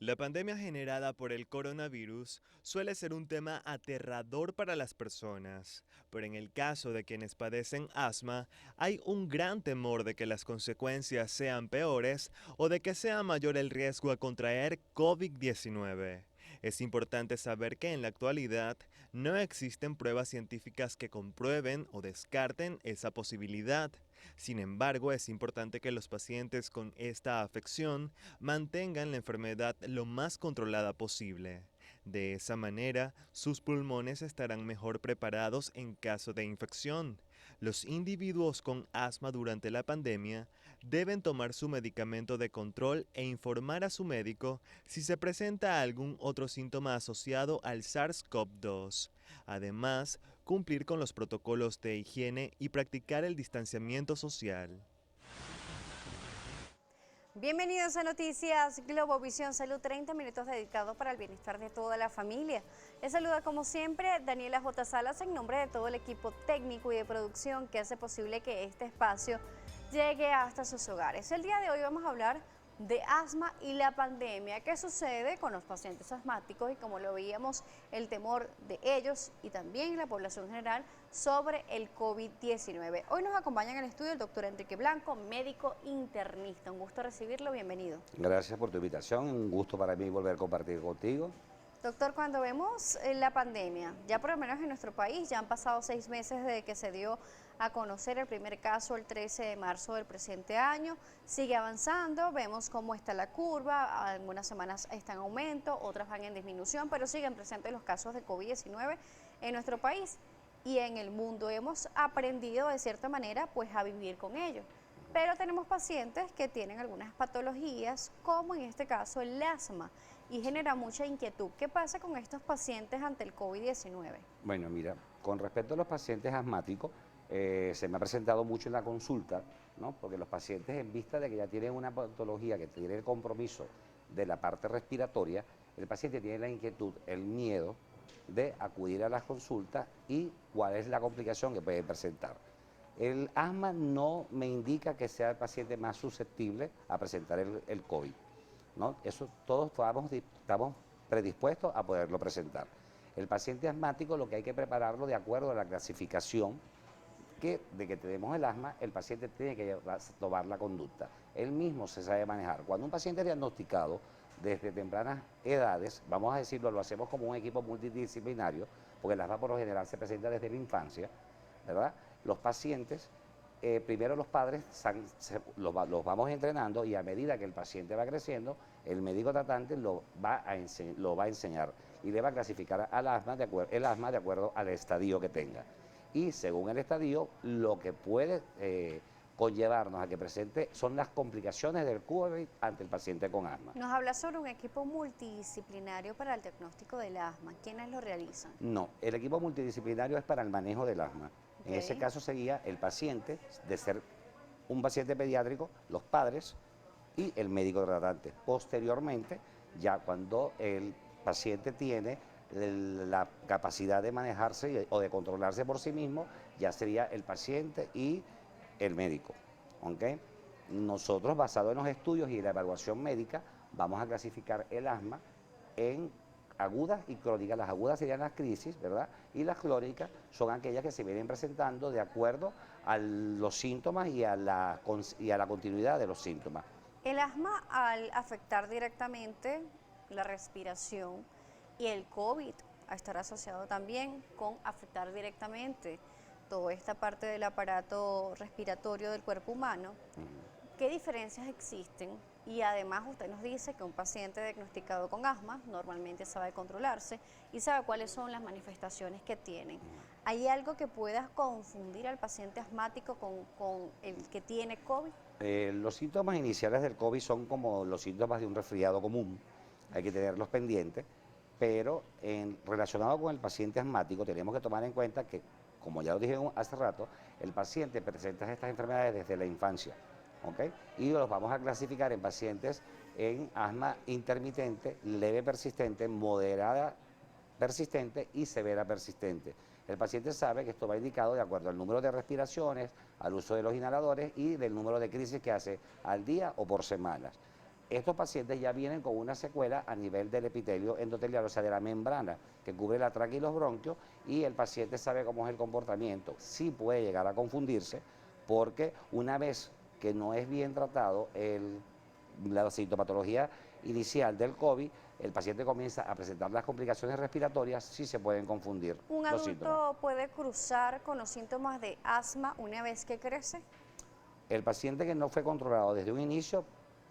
La pandemia generada por el coronavirus suele ser un tema aterrador para las personas, pero en el caso de quienes padecen asma, hay un gran temor de que las consecuencias sean peores o de que sea mayor el riesgo a contraer COVID-19. Es importante saber que en la actualidad no existen pruebas científicas que comprueben o descarten esa posibilidad. Sin embargo, es importante que los pacientes con esta afección mantengan la enfermedad lo más controlada posible. De esa manera, sus pulmones estarán mejor preparados en caso de infección. Los individuos con asma durante la pandemia deben tomar su medicamento de control e informar a su médico si se presenta algún otro síntoma asociado al SARS-CoV-2. Además, cumplir con los protocolos de higiene y practicar el distanciamiento social. Bienvenidos a Noticias Globovisión Salud, 30 minutos dedicados para el bienestar de toda la familia. Les saluda como siempre Daniela J. Salas en nombre de todo el equipo técnico y de producción que hace posible que este espacio llegue hasta sus hogares. El día de hoy vamos a hablar de asma y la pandemia, qué sucede con los pacientes asmáticos y como lo veíamos, el temor de ellos y también la población general sobre el COVID-19. Hoy nos acompaña en el estudio el doctor Enrique Blanco, médico internista. Un gusto recibirlo, bienvenido. Gracias por tu invitación, un gusto para mí volver a compartir contigo. Doctor, cuando vemos la pandemia, ya por lo menos en nuestro país, ya han pasado 6 meses desde que se dio a conocer el primer caso el 13 de marzo del presente año, sigue avanzando, vemos cómo está la curva, algunas semanas está en aumento, otras van en disminución, pero siguen presentes los casos de COVID-19 en nuestro país y en el mundo. Hemos aprendido de cierta manera pues a vivir con ello. Pero tenemos pacientes que tienen algunas patologías, como en este caso el asma, y genera mucha inquietud. ¿Qué pasa con estos pacientes ante el COVID-19? Bueno, mira, con respecto a los pacientes asmáticos, se me ha presentado mucho en la consulta, ¿no? Porque los pacientes en vista de que ya tienen una patología que tiene el compromiso de la parte respiratoria, el paciente tiene la inquietud, el miedo de acudir a las consultas y cuál es la complicación que puede presentar. El asma no me indica que sea el paciente más susceptible a presentar el COVID, ¿no? Eso todos estamos predispuestos a poderlo presentar. El paciente asmático lo que hay que prepararlo de acuerdo a la clasificación de que tenemos el asma, el paciente tiene que tomar la conducta. Él mismo se sabe manejar. Cuando un paciente es diagnosticado desde tempranas edades, vamos a decirlo, lo hacemos como un equipo multidisciplinario, porque el asma por lo general se presenta desde la infancia, ¿verdad? Los pacientes, primero los padres los vamos entrenando y a medida que el paciente va creciendo, el médico tratante lo va a enseñar y le va a clasificar el asma de acuerdo al estadio que tenga. Y según el estadio, lo que puede conllevarnos a que presente son las complicaciones del COVID ante el paciente con asma. Nos habla sobre un equipo multidisciplinario para el diagnóstico del asma. ¿Quiénes lo realizan? No, el equipo multidisciplinario es para el manejo del asma. En ese caso sería el paciente, de ser un paciente pediátrico, los padres y el médico tratante. Posteriormente, ya cuando el paciente tiene la capacidad de manejarse o de controlarse por sí mismo, ya sería el paciente y el médico. ¿Okay? Nosotros, basado en los estudios y la evaluación médica, vamos a clasificar el asma en agudas y crónicas. Las agudas serían las crisis, ¿verdad? Y las crónicas son aquellas que se vienen presentando de acuerdo a los síntomas y a la continuidad de los síntomas. El asma, al afectar directamente la respiración y el COVID, a estar asociado también con afectar directamente toda esta parte del aparato respiratorio del cuerpo humano, ¿qué diferencias existen? Y además usted nos dice que un paciente diagnosticado con asma normalmente sabe controlarse y sabe cuáles son las manifestaciones que tienen. ¿Hay algo que pueda confundir al paciente asmático con el que tiene COVID? Los síntomas iniciales del COVID son como los síntomas de un resfriado común, hay que tenerlos pendientes, pero relacionado con el paciente asmático tenemos que tomar en cuenta que, como ya lo dije hace rato, el paciente presenta estas enfermedades desde la infancia, ¿okay? Y los vamos a clasificar en pacientes en asma intermitente, leve persistente, moderada persistente y severa persistente. El paciente sabe que esto va indicado de acuerdo al número de respiraciones, al uso de los inhaladores y del número de crisis que hace al día o por semanas. estos pacientes ya vienen con una secuela a nivel del epitelio endotelial, o sea, de la membrana que cubre la tráquea y los bronquios, y el paciente sabe cómo es el comportamiento. Sí puede llegar a confundirse, porque una vez que no es bien tratado la sintomatología inicial del COVID, el paciente comienza a presentar las complicaciones respiratorias, sí se pueden confundir ¿Un los síntomas. adulto puede cruzar con los síntomas de asma una vez que crece? El paciente que no fue controlado desde un inicio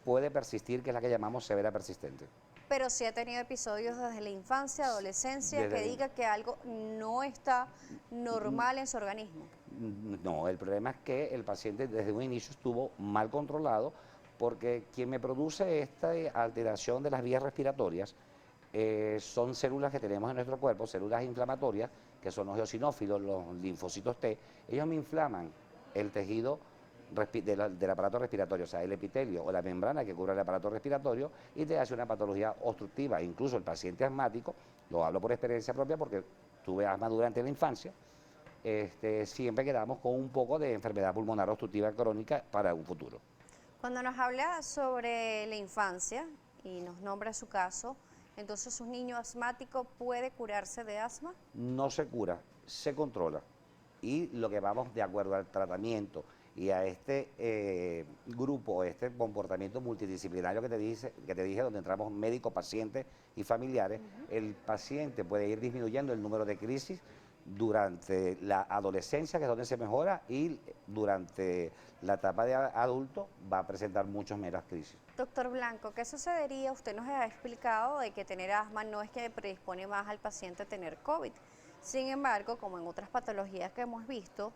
puede persistir, que es la que llamamos severa persistente. Pero sí ha tenido episodios desde la infancia, adolescencia, que Desde- diga que algo no está normal en su organismo. No, el problema es que el paciente desde un inicio estuvo mal controlado, porque quien me produce esta alteración de las vías respiratorias son células que tenemos en nuestro cuerpo, células inflamatorias, que son los eosinófilos, los linfocitos T. Ellos me inflaman el tejido del aparato respiratorio, o sea, el epitelio o la membrana que cubre el aparato respiratorio, y te hace una patología obstructiva. Incluso el paciente asmático, lo hablo por experiencia propia porque tuve asma durante la infancia, siempre quedamos con un poco de enfermedad pulmonar obstructiva crónica para un futuro. Cuando nos habla sobre la infancia y nos nombra su caso, entonces un niño asmático puede curarse de asma. No se cura, se controla. Y lo que vamos de acuerdo al tratamiento y a este grupo, este comportamiento multidisciplinario que te dije, donde entramos médicos, pacientes y familiares, el paciente puede ir disminuyendo el número de crisis durante la adolescencia, que es donde se mejora, y durante la etapa de adulto va a presentar muchas menos crisis. Doctor Blanco, ¿qué sucedería? Usted nos ha explicado de que tener asma no es que predispone más al paciente a tener COVID. Sin embargo, como en otras patologías que hemos visto,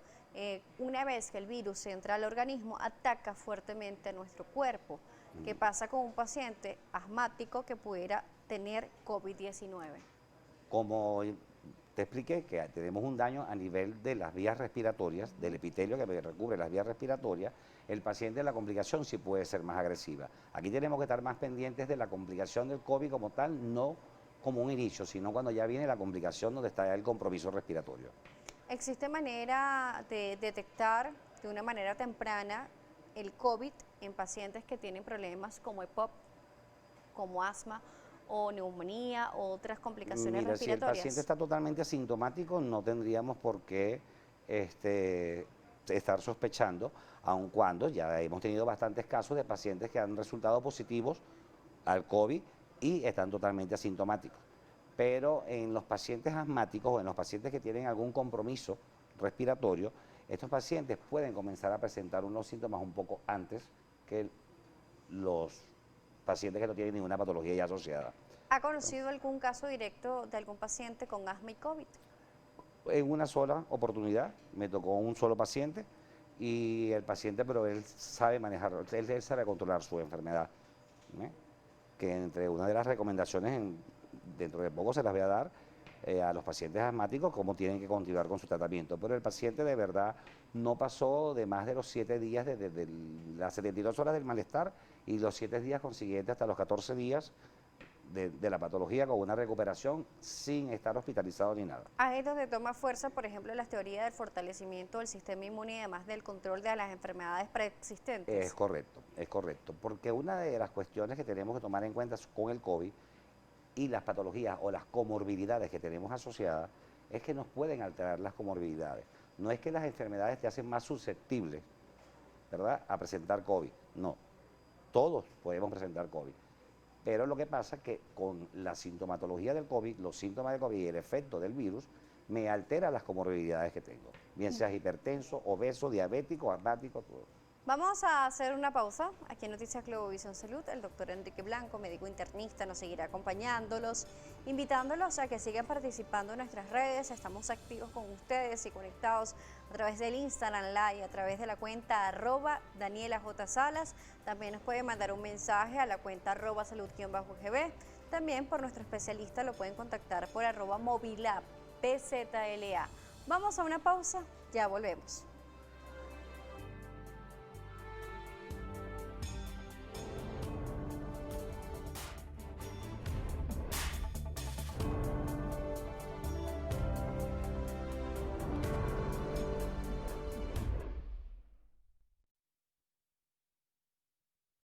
una vez que el virus entra al organismo, ataca fuertemente a nuestro cuerpo. ¿Qué pasa con un paciente asmático que pudiera tener COVID-19? Como te expliqué, que tenemos un daño a nivel de las vías respiratorias, del epitelio que recubre las vías respiratorias, el paciente, la complicación sí puede ser más agresiva. Aquí tenemos que estar más pendientes de la complicación del COVID como tal, no como un inicio, sino cuando ya viene la complicación donde está el compromiso respiratorio. ¿Existe manera de detectar de una manera temprana el COVID en pacientes que tienen problemas como EPOC, como asma o neumonía o otras complicaciones Mira, si el respiratorias? paciente está totalmente asintomático, no tendríamos por qué estar sospechando, aun cuando ya hemos tenido bastantes casos de pacientes que han resultado positivos al COVID y están totalmente asintomáticos. Pero en los pacientes asmáticos o en los pacientes que tienen algún compromiso respiratorio, estos pacientes pueden comenzar a presentar unos síntomas un poco antes que los pacientes que no tienen ninguna patología ya asociada. ¿Ha conocido algún caso directo de algún paciente con asma y COVID? En una sola oportunidad me tocó un solo paciente, y el paciente, pero él sabe manejar, él sabe controlar su enfermedad, ¿eh? Que entre una de las recomendaciones, dentro de poco se las voy a dar a los pacientes asmáticos, cómo tienen que continuar con su tratamiento. Pero el paciente de verdad no pasó de más de los 7 días, desde las 72 horas del malestar, y los 7 días consiguientes hasta los 14 días de la patología, con una recuperación sin estar hospitalizado ni nada. Ahí es donde toma fuerza, por ejemplo, las teorías del fortalecimiento del sistema inmune y además del control de las enfermedades preexistentes. Es correcto, porque una de las cuestiones que tenemos que tomar en cuenta con el COVID y las patologías o las comorbilidades que tenemos asociadas es que nos pueden alterar las comorbilidades. No es que las enfermedades te hacen más susceptibles, ¿verdad?, a presentar COVID. No, todos podemos presentar COVID. Pero lo que pasa es que con la sintomatología del COVID, los síntomas del COVID y el efecto del virus, me altera las comorbilidades que tengo. Bien seas hipertenso, obeso, diabético, asmático, todo. Vamos a hacer una pausa. Aquí en Noticias Globovisión Salud, el doctor Enrique Blanco, médico internista, nos seguirá acompañándolos, invitándolos a que sigan participando en nuestras redes. Estamos activos con ustedes y conectados a través del Instagram Live, a través de la cuenta @DanielaJSalas. También nos pueden mandar un mensaje a la cuenta @salud_gb. También por nuestro especialista lo pueden contactar por @movilab, PZLA. Vamos a una pausa, ya volvemos.